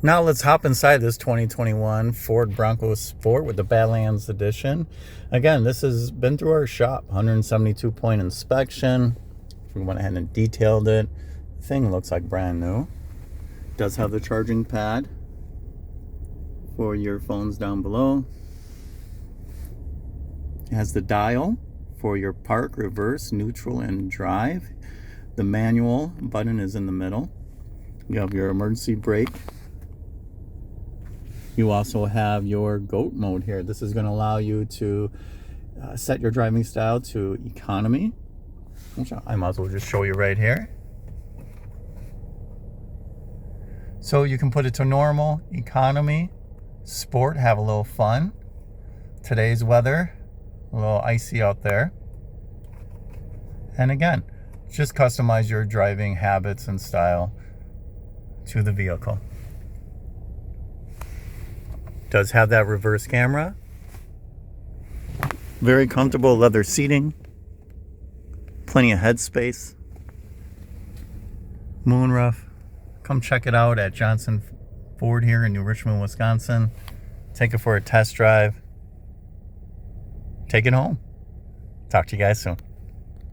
Now let's hop inside this 2021 Ford Bronco Sport with the Badlands Edition. Again, this has been through our shop, 172 point inspection. We went ahead and detailed it. The thing looks like brand new. It does have the charging pad for your phones down below. It has the dial for your park, reverse, neutral, and drive. The manual button is in the middle. You have your emergency brake. You also have your G.O.A.T mode here. This is going to allow you to set your driving style to economy, which I might as well just show you right here. So you can put it to normal, economy, sport, have a little fun. Today's weather, a little icy out there. And again, just customize your driving habits and style to the vehicle. Does have that reverse camera. Very comfortable leather seating. Plenty of headspace. Moonroof. Come check it out at Johnson Ford here in New Richmond, Wisconsin. Take it for a test drive. Take it home. Talk to you guys soon.